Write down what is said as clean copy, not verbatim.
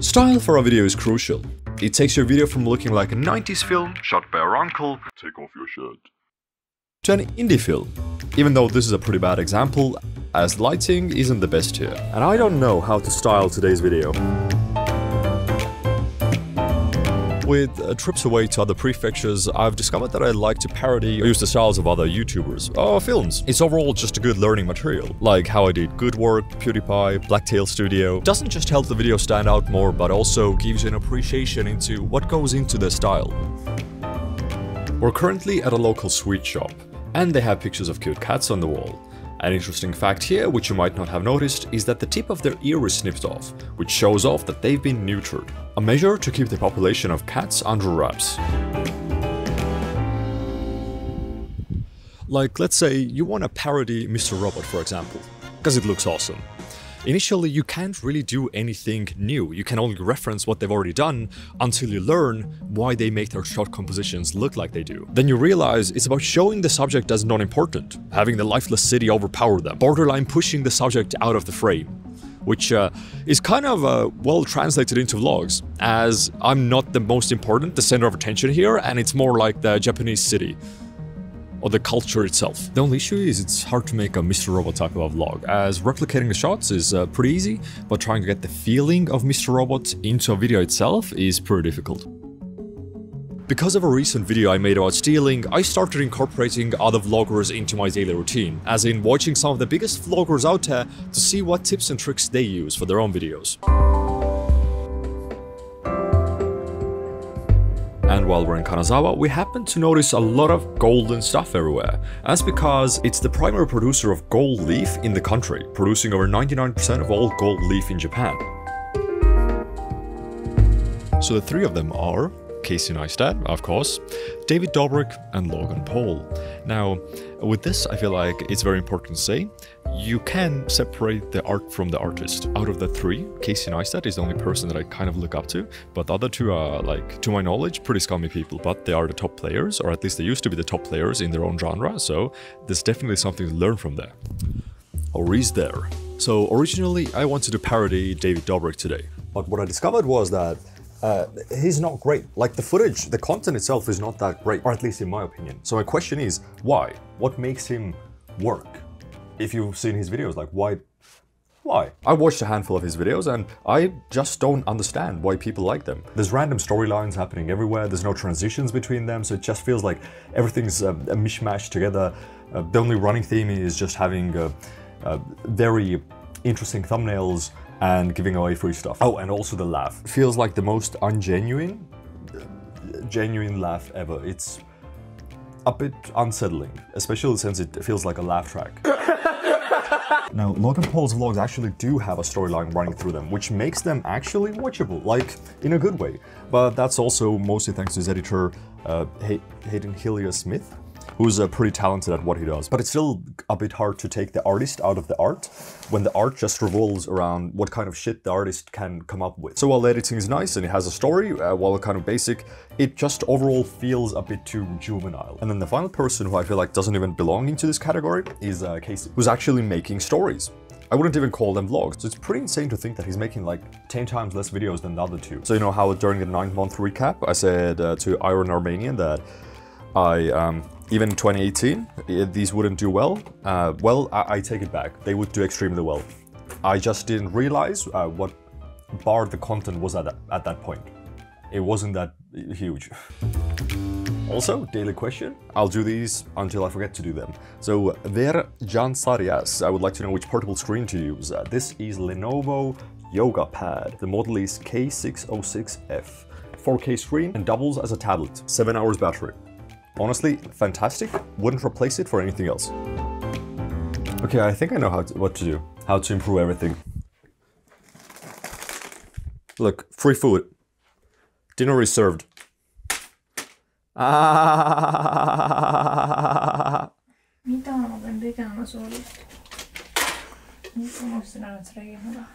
Style for a video is crucial. It takes your video from looking like a 90s film shot by our uncle, take off your shirt, to an indie film. Even though this is a pretty bad example, as lighting isn't the best here. And I don't know how to style today's video. With trips away to other prefectures, I've discovered that I like to parody or use the styles of other YouTubers or films. It's overall just a good learning material, like how I did Good Work, PewDiePie, Blacktail Studio. Doesn't just help the video stand out more, but also gives you an appreciation into what goes into their style. We're currently at a local sweet shop, and they have pictures of cute cats on the wall. An interesting fact here, which you might not have noticed, is that the tip of their ear is snipped off, which shows off that they've been neutered. A measure to keep the population of cats under wraps. Like, let's say you want to parody Mr. Robot, for example, because it looks awesome. Initially, you can't really do anything new. You can only reference what they've already done until you learn why they make their shot compositions look like they do. Then you realize it's about showing the subject as non-important, having the lifeless city overpower them, borderline pushing the subject out of the frame. Which is kind of well translated into vlogs, as I'm not the most important, the center of attention here, and it's more like the Japanese city. Or the culture itself. The only issue is it's hard to make a Mr. Robot type of a vlog, as replicating the shots is pretty easy, but trying to get the feeling of Mr. Robot into a video itself is pretty difficult. Because of a recent video I made about stealing, I started incorporating other vloggers into my daily routine, as in watching some of the biggest vloggers out there to see what tips and tricks they use for their own videos. And while we're in Kanazawa, we happen to notice a lot of golden stuff everywhere. That's because it's the primary producer of gold leaf in the country, producing over 99% of all gold leaf in Japan. So the three of them are Casey Neistat, of course, David Dobrik, and Logan Paul. Now, with this, I feel like it's very important to say, you can separate the art from the artist. Out of the three, Casey Neistat is the only person that I kind of look up to, but the other two are, like, to my knowledge, pretty scummy people, but they are the top players, or at least they used to be the top players in their own genre, so there's definitely something to learn from there. Or is there? So originally, I wanted to parody David Dobrik today, but what I discovered was that he's not great. Like, the footage, the content itself is not that great, or at least in my opinion. So my question is, why? What makes him work? If you've seen his videos, like, why? I watched a handful of his videos and I just don't understand why people like them. There's random storylines happening everywhere, there's no transitions between them, so it just feels like everything's a mishmash together. The only running theme is just having very interesting thumbnails and giving away free stuff. Oh, and also the laugh. It feels like the most genuine laugh ever. It's a bit unsettling, especially since it feels like a laugh track. Now, Logan Paul's vlogs actually do have a storyline running through them, which makes them actually watchable, like, in a good way. But that's also mostly thanks to his editor, Hayden Hillier-Smith, who's pretty talented at what he does. But it's still a bit hard to take the artist out of the art, when the art just revolves around what kind of shit the artist can come up with. So while the editing is nice and it has a story, while kind of basic, it just overall feels a bit too juvenile. And then the final person who I feel like doesn't even belong into this category is Casey, who's actually making stories. I wouldn't even call them vlogs, so it's pretty insane to think that he's making like 10 times less videos than the other two. So you know how during the 9-month recap, I said to Iron Armenian that even in 2018, these wouldn't do well. Well, I take it back. They would do extremely well. I just didn't realize what bar the content was at that point. It wasn't that huge. Also, daily question. I'll do these until I forget to do them. So, Ver Jansarias, I would like to know which portable screen to use. This is Lenovo Yoga Pad. The model is K606F. 4K screen and doubles as a tablet. 7 hours battery. Honestly, fantastic. Wouldn't replace it for anything else. Okay, I think I know what to do. How to improve everything. Look, free food. Dinner is served. Mitä on oven vegaana suolista? Mitä on sinä nyt reihuna?